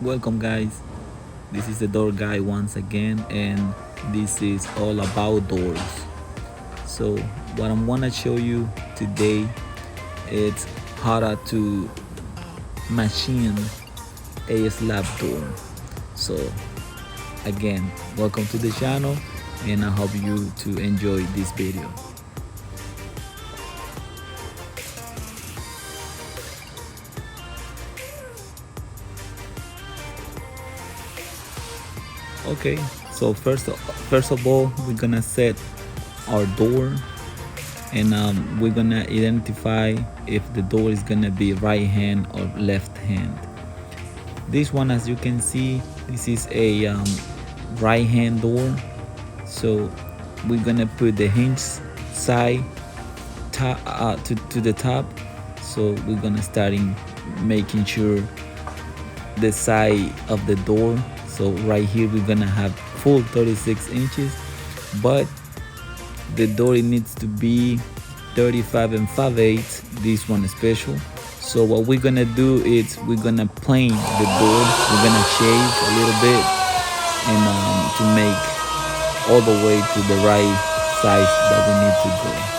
Welcome, guys. This is the door guy once again, and this is all about doors. So, what I'm gonna show you today is how to machine a slab door. So, again, welcome to the channel, and I hope you to enjoy this video. Okay, so first of all, we're gonna set our door, and we're gonna identify if the door is gonna be right hand or left hand. This one, as you can see, this is a right hand door, so we're gonna put the hinge side to the top. So we're gonna start in making sure the side of the door. So right here we're gonna have full 36 inches, but the door it needs to be 35 and 5/8. This one is special. So what we're gonna do is we're gonna plane the door. We're gonna shave a little bit, and to make all the way to the right size that we need to go.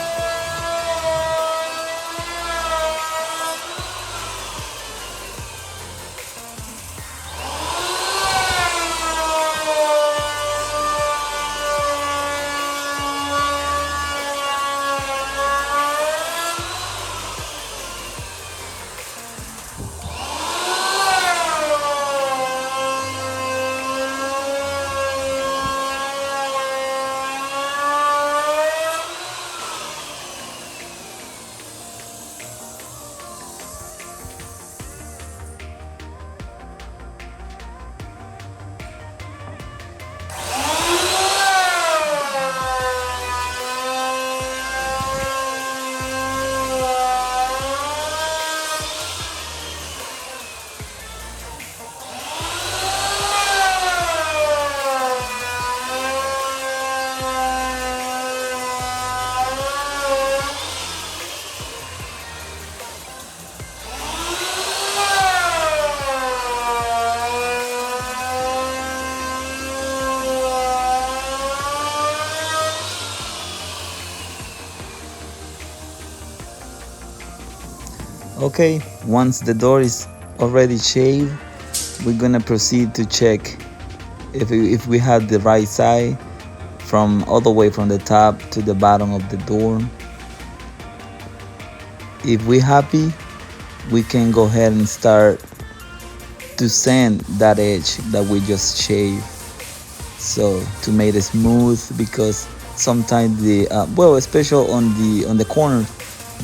Okay, once the door is already shaved, we're gonna proceed to check if we have the right side from all the way from the top to the bottom of the door. If we're happy, we can go ahead and start to sand that edge that we just shaved, so to make it smooth, because sometimes the especially on the corner,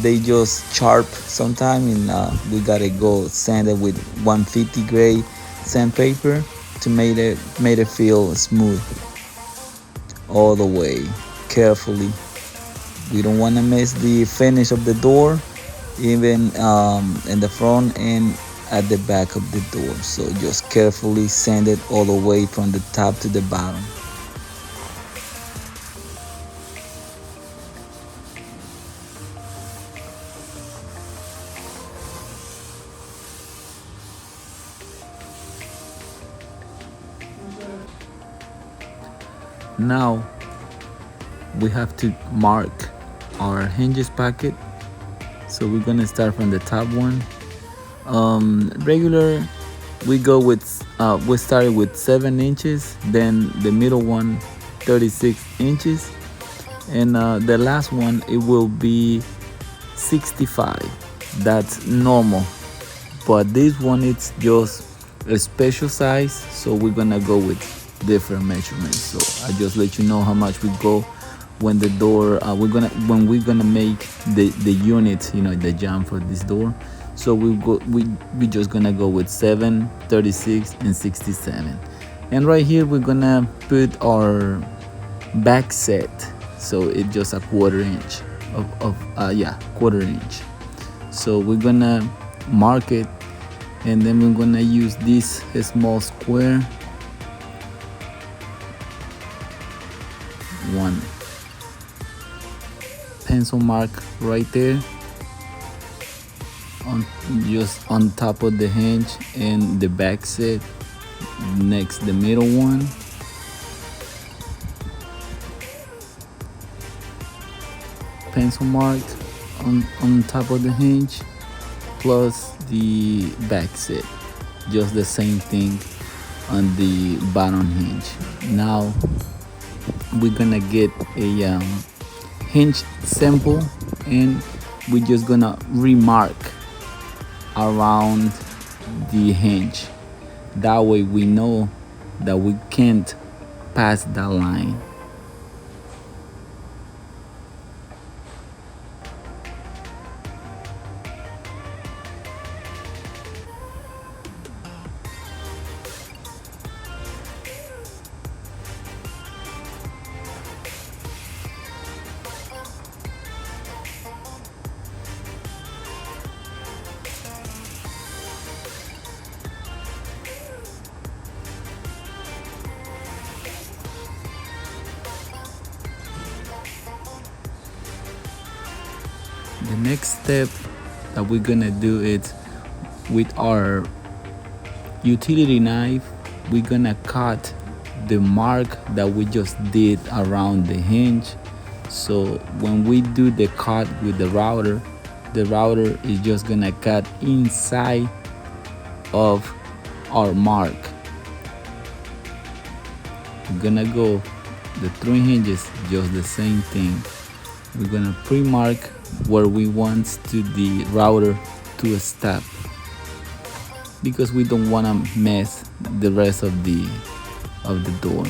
they just sharp sometimes, and we gotta go sand it with 150 gray sandpaper to make it feel smooth all the way carefully. We don't want to miss the finish of the door, even in the front and at the back of the door. So just carefully sand it all the way from the top to the bottom. Now we have to mark our hinges pocket. So we're gonna start from the top one. Regular, we go with we started with 7 inches, then the middle one 36 inches, and the last one it will be 65. That's normal, but this one it's just a special size, so we're gonna go with different measurements. So I just let you know how much we go when the door when we're gonna make the unit, the jam for this door. So we just gonna go with 7, 36 and 67. And right here we're gonna put our back set, so it's just a quarter inch of quarter inch. So we're gonna mark it, and then we're gonna use this small square, one pencil mark right there on just on top of the hinge and the back set. Next, the middle one. Pencil mark on top of the hinge, plus the back set. Just the same thing on the bottom hinge. Now we're gonna get a hinge sample, and we're just gonna remark around the hinge. That way we know that we can't pass that line. The next step that we're gonna do is with our utility knife, we're gonna cut the mark that we just did around the hinge. So when we do the cut with the router is just gonna cut inside of our mark. We're gonna go the 3 hinges, just the same thing. We're gonna pre-mark where we want to the router to stop, because we don't want to mess the rest of the door.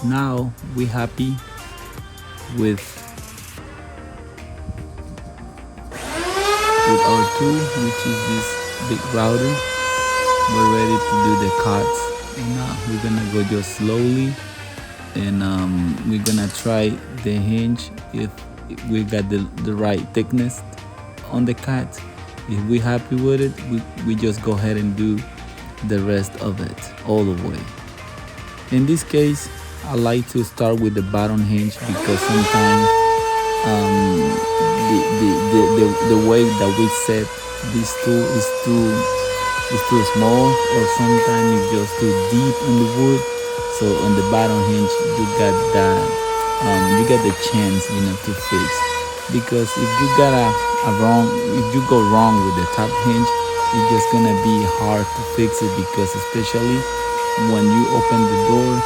Now we're happy with our tool, which is this big router. We're ready to do the cuts, and now we're gonna go just slowly, and we're gonna try the hinge if we got the right thickness on the cut. If we're happy with it, we just go ahead and do the rest of it all the way. In this case, I like to start with the bottom hinge, because sometimes the way that we set this tool is too small, or sometimes it's just too deep in the wood. So on the bottom hinge, you got that you got the chance, to fix. Because if you got if you go wrong with the top hinge, it's just gonna be hard to fix it, because especially when you open the door,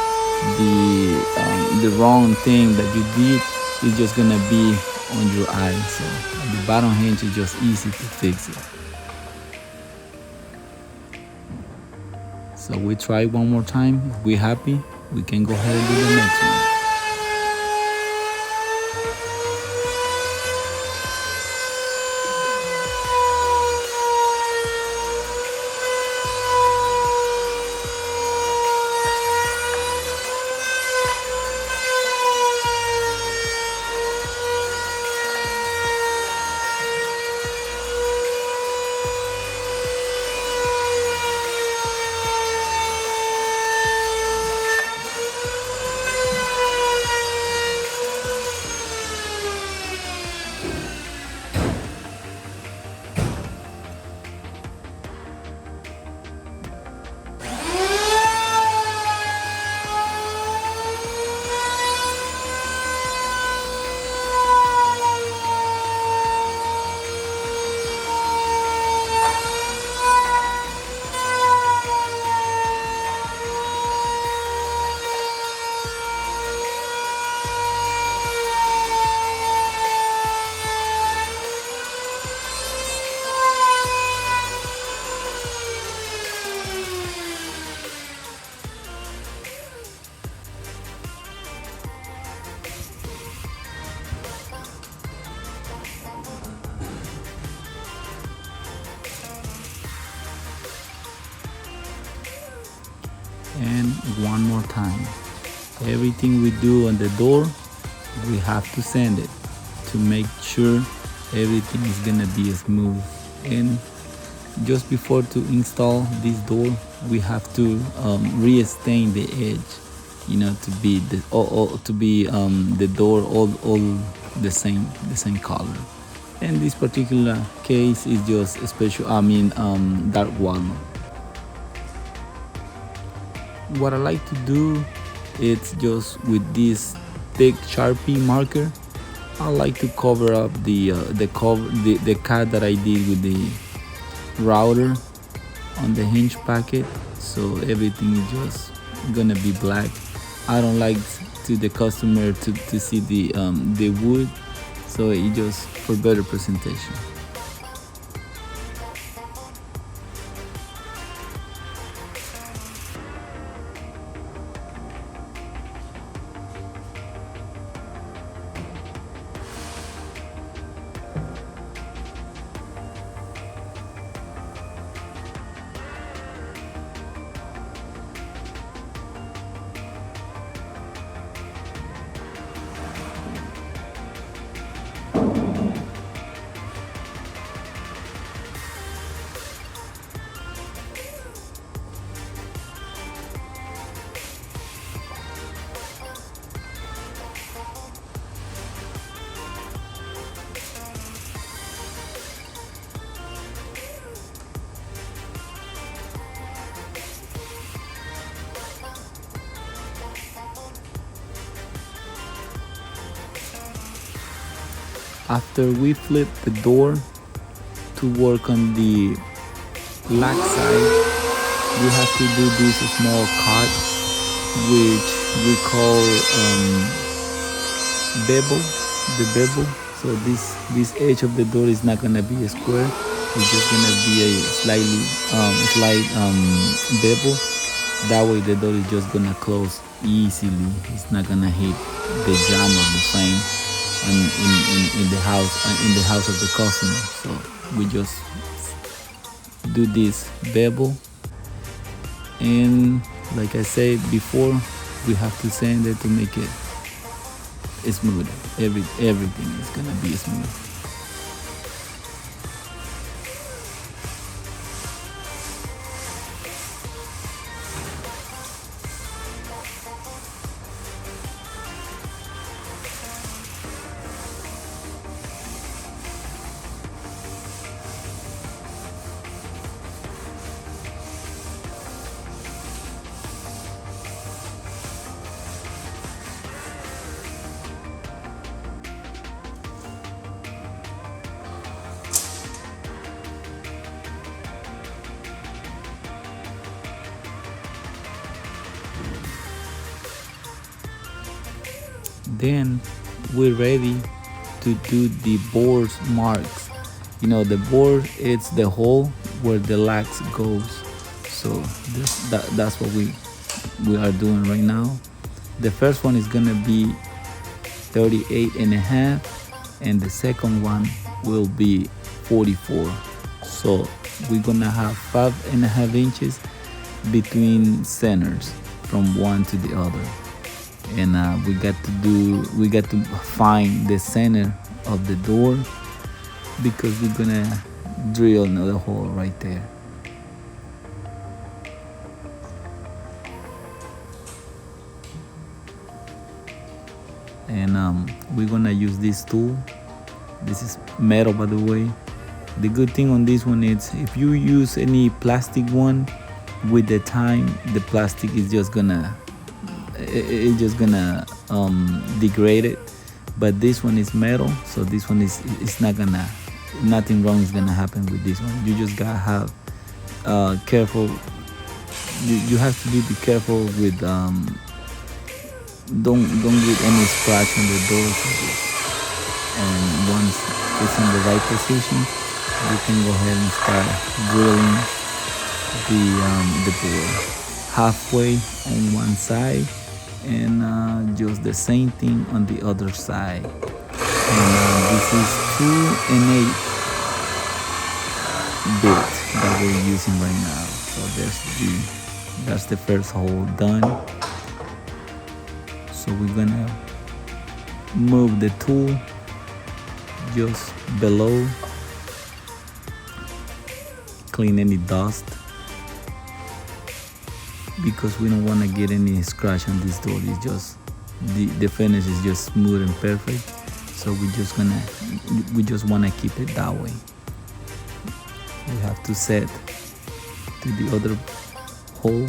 the wrong thing that you did is just gonna be on your eye. So the bottom hinge is just easy to fix it. So we try one more time. If we're happy, we can go ahead and do the next one. and one more time. Everything we do on the door, we have to sand it to make sure everything is gonna be smooth. And just before to install this door, we have to re-stain the edge, to be the door all the same color. And this particular case is just a special, dark walnut. What I like to do, it's just with this thick Sharpie marker, I like to cover up the cut that I did with the router on the hinge packet, so everything is just gonna be black. I don't like to the customer to see the wood, so it just for better presentation. After we flip the door to work on the black side, we have to do this small cut, which we call bevel, the bevel. So this edge of the door is not gonna be a square; it's just gonna be a slight bevel. That way, the door is just gonna close easily. It's not gonna hit the jamb of the frame in the house of the customer. So we just do this bevel, and like I said before, we have to sand it to make it smooth. Everything is gonna be smooth. Then we're ready to do the board marks. The board, it's the hole where the lax goes. So that's what we are doing right now. The first one is gonna be 38 and a half, and the second one will be 44. So we're gonna have 5.5 inches between centers from one to the other. And we got to find the center of the door, because we're gonna drill another hole right there. And we're gonna use this tool. This is metal, by the way. The good thing on this one is, if you use any plastic one, with the time the plastic is just gonna degrade it. But this one is metal, so this one is nothing wrong is gonna happen with this one. You just gotta have careful. You have to be careful with don't get any scratch on the door. And once it's in the right position, you can go ahead and start drilling the board halfway on one side, and just the same thing on the other side. And this is 2 1/8 bit that we're using right now. So there's the That's the first hole done. So we're gonna move the tool just below, clean any dust because we don't want to get any scratch on this door. It's just the finish is just smooth and perfect, so we just want to keep it that way. We have to set to the other hole.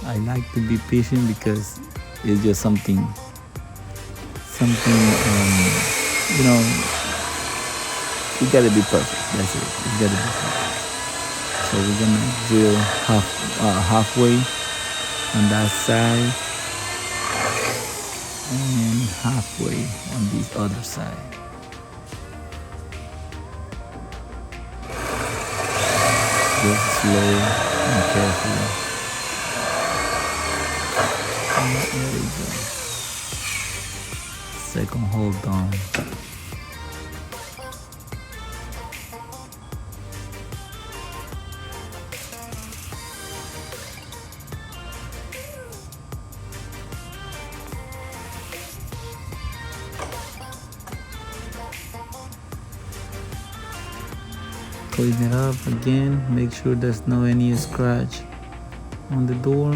I like to be patient because it's just something, you know, it gotta be perfect. That's it. It gotta be perfect. So we're gonna drill halfway on that side and halfway on this other side. Just slow and carefully. There we go. Second hole done. Clean it up again. Make sure there's no any scratch on the door.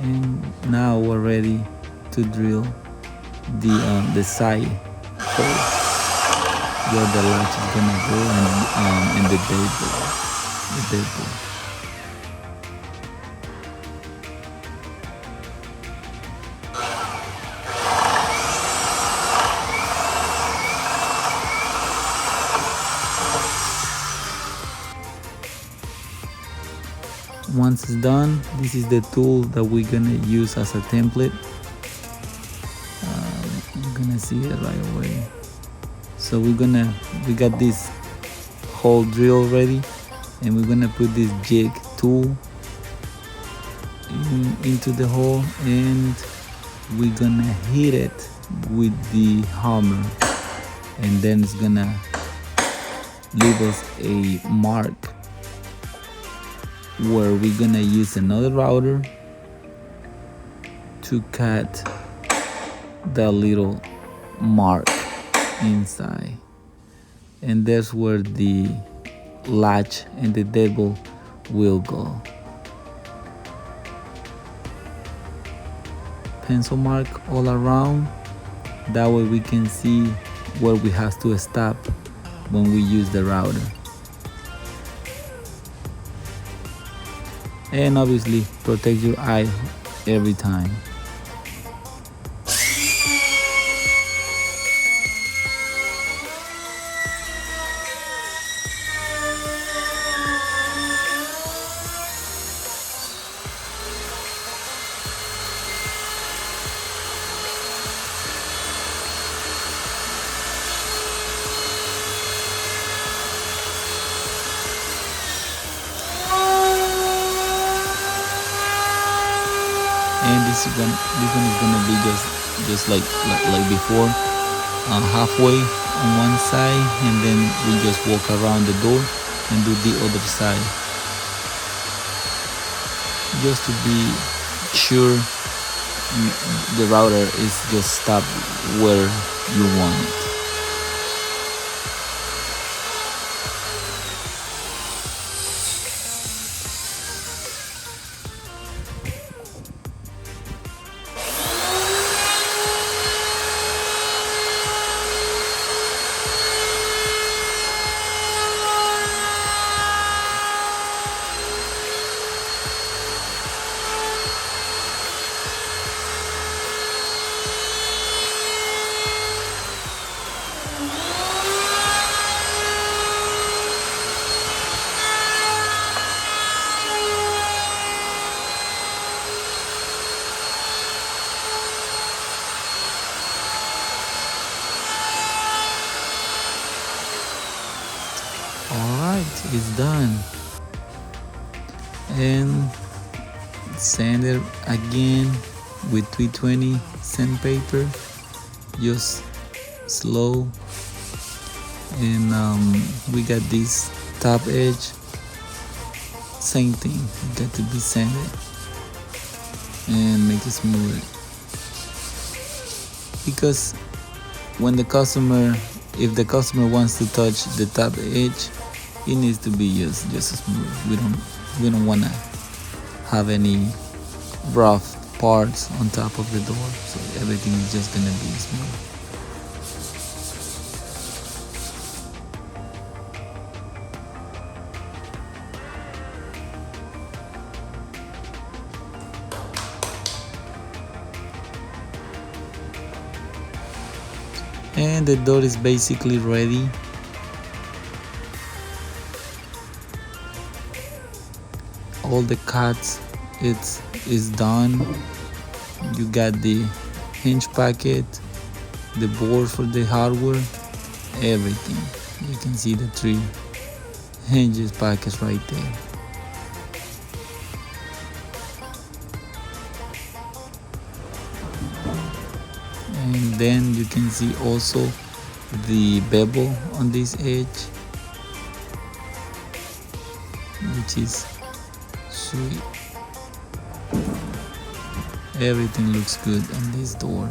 And now we're ready to drill the side hole where the latch is gonna go and the deadbolt. Once it's done, this is the tool that we're gonna use as a template. You're gonna see it right away. So we got this hole drill ready, and we're gonna put this jig tool into the hole, and we're gonna hit it with the hammer, and then it's gonna leave us a mark where we're gonna use another router to cut that little mark inside, and that's where the latch and the deadbolt will go. Pencil mark all around, that way we can see where we have to stop when we use the router. And obviously protect your eye every time. And this one is gonna be just like before, halfway on one side, and then we just walk around the door and do the other side, just to be sure the router is just stopped where you want it. Alright, it's done. And sand it again with 320 sandpaper, just slow. And we got this top edge, same thing, got to be sanded and make it smooth, because when the customer, if the customer wants to touch the top edge, it needs to be just smooth. We don't want to have any rough parts on top of the door, so everything is just gonna be smooth. And the door is basically ready. All the cuts, is done. You got the hinge packet, the board for the hardware, everything. You can see the 3 hinges packets right there. And then you can see also the bevel on this edge, which is sweet. Everything looks good on this door.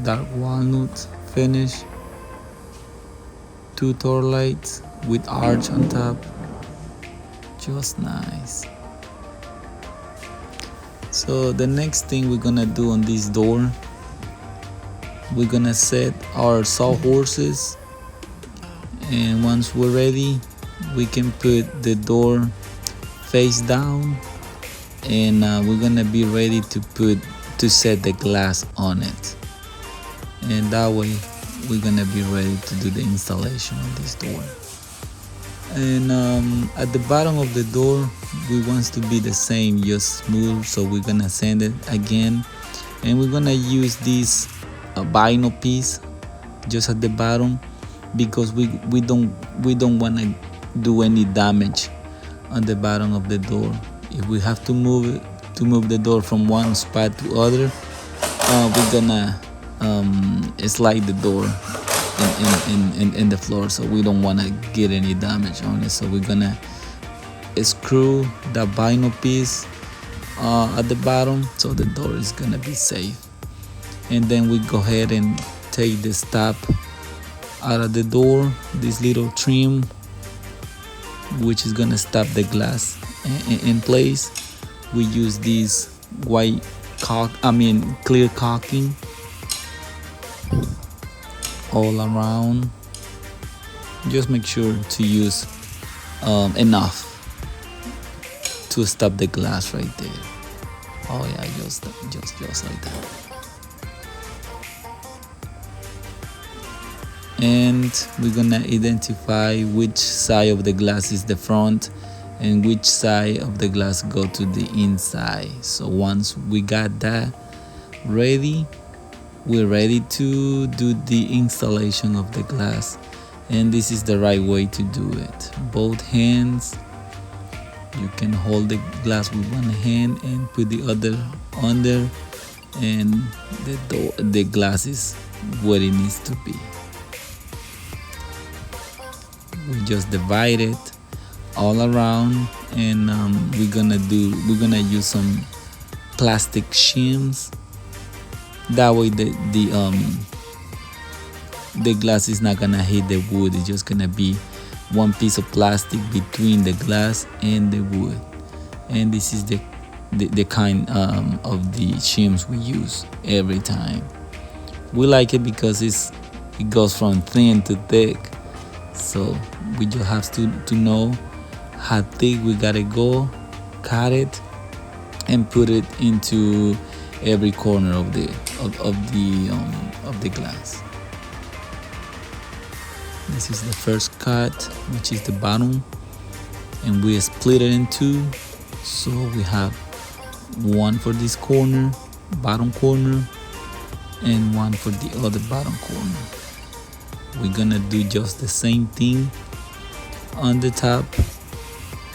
Dark walnut finish, 2 door lights with arch on top, just nice. So the next thing we're gonna do on this door, we're gonna set our sawhorses, and once we're ready, we can put the door face down, and we're gonna be ready to set the glass on it, and that way we're gonna be ready to do the installation on this door. And at the bottom of the door, we want to be the same, just smooth, so we're gonna sand it again, and we're gonna use this vinyl piece just at the bottom, because we don't want to do any damage on the bottom of the door. If we have to move the door from one spot to other, we're gonna slide the door in the floor, so we don't want to get any damage on it. So we're gonna screw the vinyl piece at the bottom, so the door is gonna be safe. And then we go ahead and take the stop out of the door, this little trim, which is gonna stop the glass in place. We use this white clear caulking all around. Just make sure to use enough to stop the glass right there. Oh yeah, just like that. And we're gonna identify which side of the glass is the front and which side of the glass go to the inside. So once we got that ready, we're ready to do the installation of the glass. And this is the right way to do it. Both hands, you can hold the glass with one hand and put the other under, and the glass is where it needs to be. We just divide it all around, and we're gonna use some plastic shims. That way the glass is not gonna hit the wood. It's just gonna be one piece of plastic between the glass and the wood. And this is the kind of the shims we use every time. We like it because it goes from thin to thick. So we just have to know how thick we gotta go, cut it, and put it into every corner of the glass. This is the first cut, which is the bottom, and we split it in two. So we have one for this corner, bottom corner, and one for the other bottom corner. We're gonna do just the same thing on the top,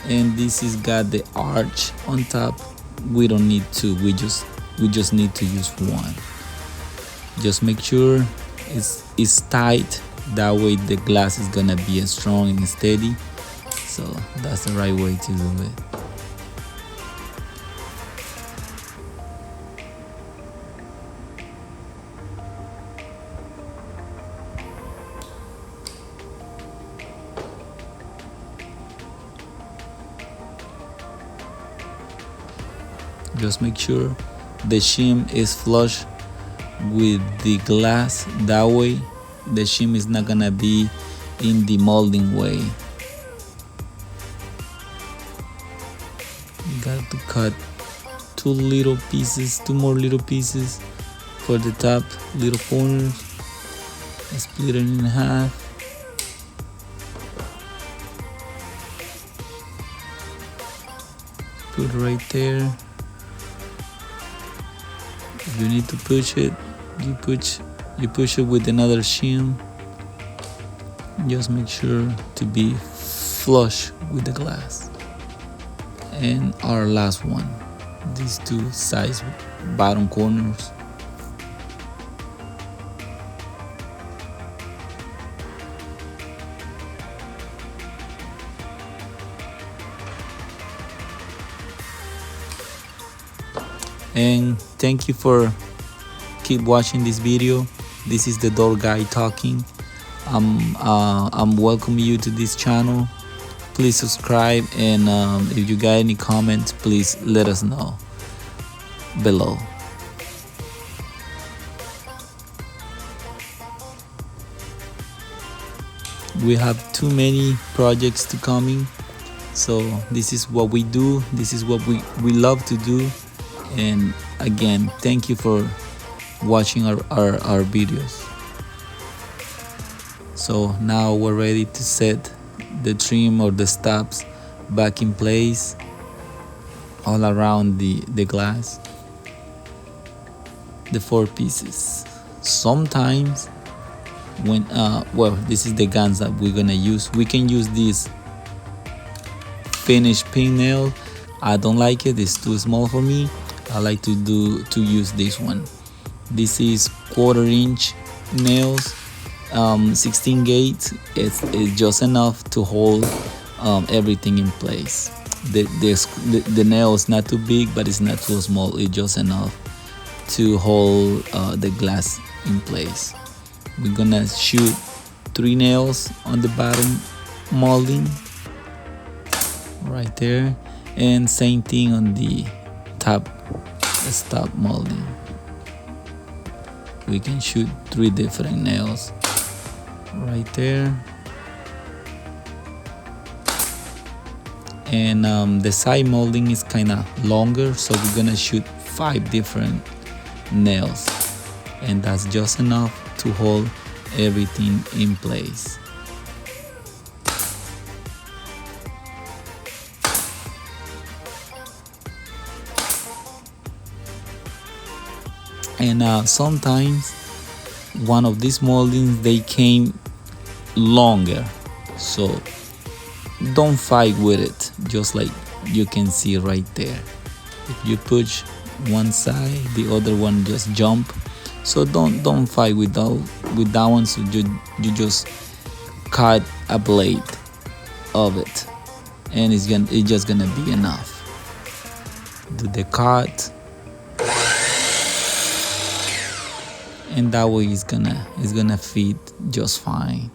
and this has got the arch on top, we don't need two, we just need to use one. Just make sure it's tight, that way the glass is gonna be strong and steady. So that's the right way to do it. Just make sure the shim is flush with the glass, that way the shim is not gonna be in the molding way. You got to cut two more little pieces for the top little corners. Split it in half. Put it right there. If you need to push it, you push it with another shim. Just make sure to be flush with the glass. And our last one, these two sides bottom corners. And thank you for keep watching this video. This is the door guy talking. I'm welcoming you to this channel. Please subscribe, and if you got any comments, please let us know below. We have too many projects to coming, so this is what we do, this is what we love to do. And again, thank you for watching our videos. So now we're ready to set the trim or the stops back in place all around the glass, the four pieces. Sometimes when well, this is the guns that we're gonna use. We can use this finished pin nail. I don't like it, it's too small for me. I like to use this one. This is 1/4 inch nails, 16 gauge. It's just enough to hold everything in place. The nail is not too big, but it's not too small. It's just enough to hold the glass in place. We're gonna shoot 3 nails on the bottom molding right there, and same thing on the top stop molding. We can shoot 3 different nails right there. And the side molding is kind of longer, so we're gonna shoot 5 different nails, and that's just enough to hold everything in place. And sometimes one of these moldings, they came longer, so don't fight with it, just like you can see right there. If you push one side, the other one just jump. So don't fight with that one. So you just cut a blade of it, and it's just gonna be enough. Do the cut, and that way it's gonna fit just fine.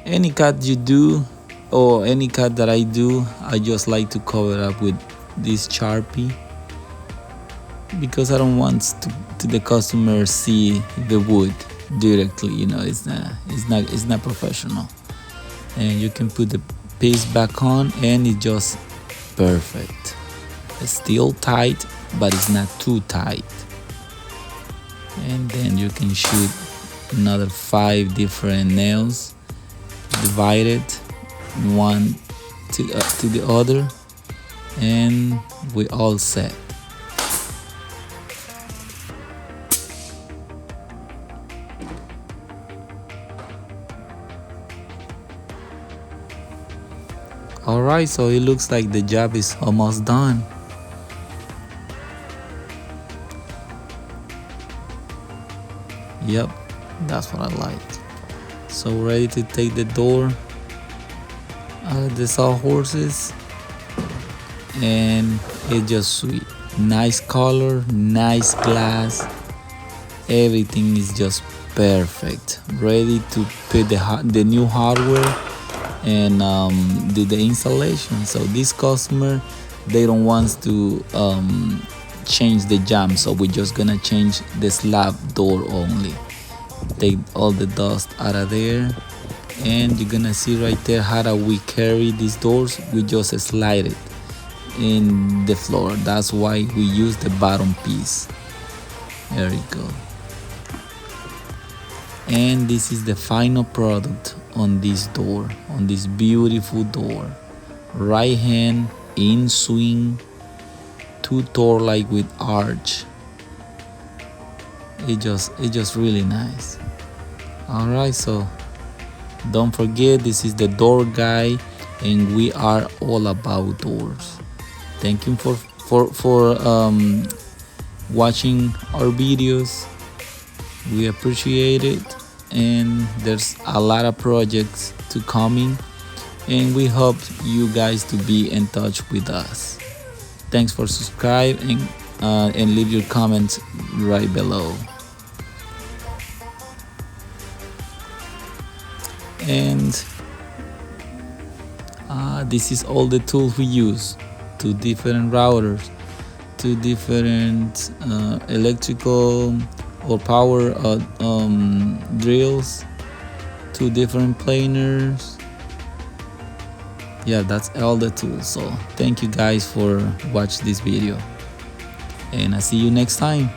Any cut you do, or any cut that I do, I just like to cover up with this Sharpie, because I don't want to the customer see the wood directly. You know, it's not professional. And you can put the piece back on, and it's just perfect. It's still tight, but it's not too tight. And then you can shoot another 5 different nails, divided one to the other, and we all set. Alright, so it looks like the job is almost done. Yep, that's what I like. So ready to take the door out of the sawhorses, and it's just sweet. Nice color, nice glass, everything is just perfect. Ready to put the new hardware and do the installation. So this customer, they don't want to change the jam, so we're just gonna change the slab door only. Take all the dust out of there, and you're gonna see right there how do we carry these doors. We just slide it in the floor. That's why we use the bottom piece. There we go. And this is the final product on this door, on this beautiful door. Right hand in swing, two door like with arch. It just really nice. All right, so don't forget, this is the door guy, and we are all about doors. Thank you for watching our videos. We appreciate it, and there's a lot of projects to coming, and we hope you guys to be in touch with us. Thanks for subscribing and leave your comments right below. And this is all the tools we use. 2 different routers, 2 different electrical or power drills, 2 different planers. Yeah, that's all the tools. So thank you guys for watching this video, and I see you next time.